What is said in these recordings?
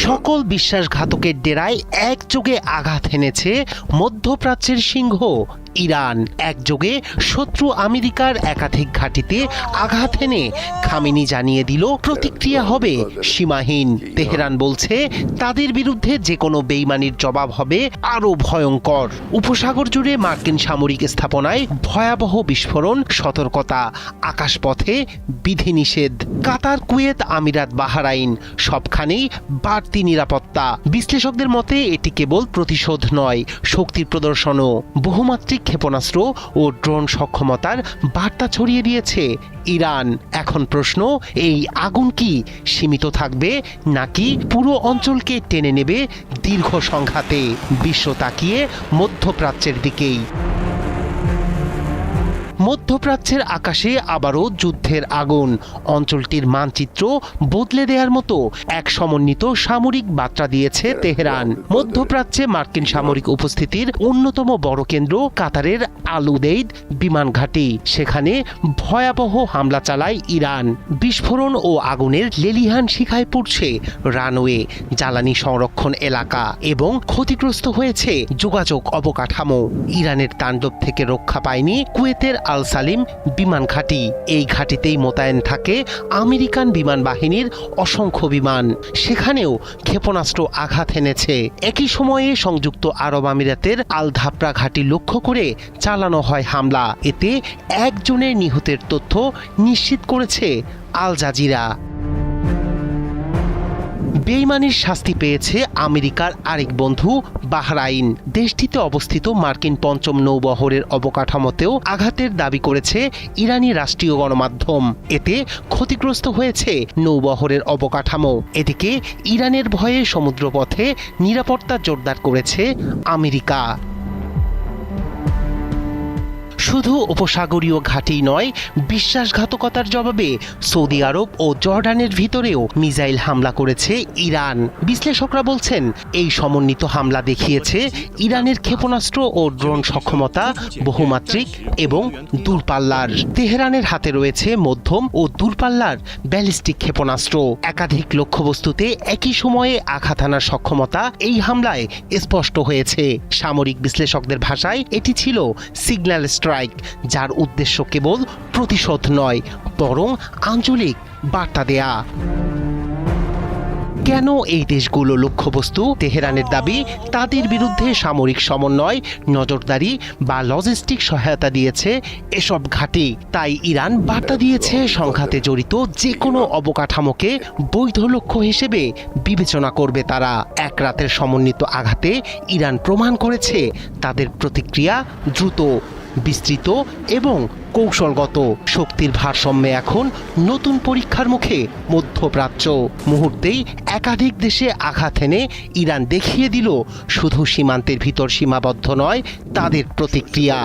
সকল বিশ্বাসঘাতকের ডেরায় একযোগে আঘাত এনেছে মধ্যপ্রাচ্যের সিংহ ইরান। একযোগে শত্রু আমেরিকার একাধিক ঘাঁটিতে আঘাত এনে খামেনি জানিয়ে দিল প্রতিক্রিয়া হবে সীমাহীন। তেহরান বলছে তাদের বিরুদ্ধে যে কোনো বেইমানির জবাব হবে আরও ভয়ঙ্কর। উপসাগর জুড়ে মার্কিন সামরিক স্থাপনায় ভয়াবহ বিস্ফোরণ, সতর্কতা, আকাশপথে বিধিনিষেধ। কাতার, কুয়েত, আমিরাত, বাহরাইন সবখানেই বাড়তি নিরাপত্তা। বিশ্লেষকদের মতে এটি কেবল প্রতিশোধ নয়, শক্তির প্রদর্শনও। বহুমাত্রিক ক্ষেপণাস্ত্র ও ড্রোন সক্ষমতার বার্তা ছড়িয়ে দিয়েছে ইরান। এখন প্রশ্ন, এই আগুন কি সীমিত থাকবে নাকি পুরো অঞ্চলকে টেনে নেবে দীর্ঘ সংঘাতে? বিশ্ব তাকিয়ে মধ্যপ্রাচ্যের দিকেই। মধ্যপ্রাচ্যের আকাশে আবারও যুদ্ধের আগুন। অঞ্চলটির মানচিত্র বদলে দেওয়ার মতো এক সমন্বিত সামরিক বার্তা দিয়েছে তেহরান। মধ্যপ্রাচ্যে মার্কিন সামরিক উপস্থিতির অন্যতম বড় কেন্দ্র কাতারের আল উদেইদ বিমান ঘাঁটি। সেখানে ভয়াবহ হামলা চালায় ইরান। বিস্ফোরণ ও আগুনের লেলিহান শিখায় পড়ছে রানওয়ে, জ্বালানি সংরক্ষণ এলাকা এবং ক্ষতিগ্রস্ত হয়েছে যোগাযোগ অবকাঠামো। ইরানের তাণ্ডব থেকে রক্ষা পায়নি কুয়েতের আল সালিম বিমান ঘাঁটি। এই ঘাঁটিতেই মোতায়েন থাকে আমেরিকান বিমান বাহিনীর অসংখ্য বিমান। সেখানেও ক্ষেপণাস্ত্র আঘাত এনেছে। একই সময়ে সংযুক্ত আরব আমিরাতের আল ধাপরা ঘাঁটি লক্ষ্য করে চালানো হয় হামলা। এতে একজনের নিহতের তথ্য নিশ্চিত করেছে আল জাজিরা। বেইমানির শাস্তি পেয়েছে আমেরিকার আরেক বন্ধু বাহরাইন। দেশটিতে অবস্থিত মার্কিন পঞ্চম নৌবহরের অবকাঠামোতেও আঘাতের দাবি করেছে ইরানি রাষ্ট্রীয় গণমাধ্যম। এতে ক্ষতিগ্রস্ত হয়েছে নৌবহরের অবকাঠামো। এদিকে ইরানের ভয়ে সমুদ্রপথে নিরাপত্তা জোরদার করেছে আমেরিকা। শুধু উপসাগরীয় ঘাঁটি নয়, বিশ্বাসঘাতকতার জবাবে সৌদি আরব ও জর্ডানের ভিতরেও মিসাইল হামলা করেছে ইরান। বিশ্লেষকরা বলছেন এই সমন্বিত হামলা দেখিয়েছে ইরানের ক্ষেপণাস্ত্র ও ড্রোন সক্ষমতা বহুমাত্রিক এবং দূরপাল্লার। তেহরানের হাতে রয়েছে মধ্যম ও দূরপাল্লার ব্যালিস্টিক ক্ষেপণাস্ত্র। একাধিক লক্ষ্যবস্তুতে একই সময়ে আঘাত আনার সক্ষমতা এই হামলায় স্পষ্ট হয়েছে। সামরিক বিশ্লেষকদের ভাষায় এটি ছিল সিগন্যাল স্ট্রাইক, যার উদ্দেশ্য কেবল প্রতিশোধ নয়, বরং আঞ্চলিক বার্তা দেয়া। কেন এই দেশগুলো লক্ষ্যবস্তু? তেহরানের দাবি তাদের বিরুদ্ধে সামরিক সমন্বয়, নজরদারি বা লজিস্টিক সহায়তা দিয়েছে এসব ঘাঁটি। তাই ইরান বার্তা দিয়েছে সংঘাতে জড়িত যে কোনো অবকাঠামোকে বৈধ লক্ষ্য হিসেবে বিবেচনা করবে তারা। এক রাতের সমন্বিত আঘাতে ইরান প্রমাণ করেছে তাদের প্রতিক্রিয়া দ্রুত, বিস্তৃত এবং কৌশলগত। শক্তির ভারসাম্যে এখন নতুন পরীক্ষার মুখে মধ্যপ্রাচ্য। মুহূর্তেই একাধিক দেশে আঘাত এনে ইরান দেখিয়ে দিল শুধু সীমান্তের ভিতর সীমাবদ্ধ নয় তাদের প্রতিক্রিয়া।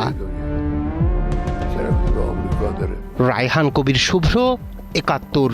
রায়হান কবির, শুভ্র, ৭১।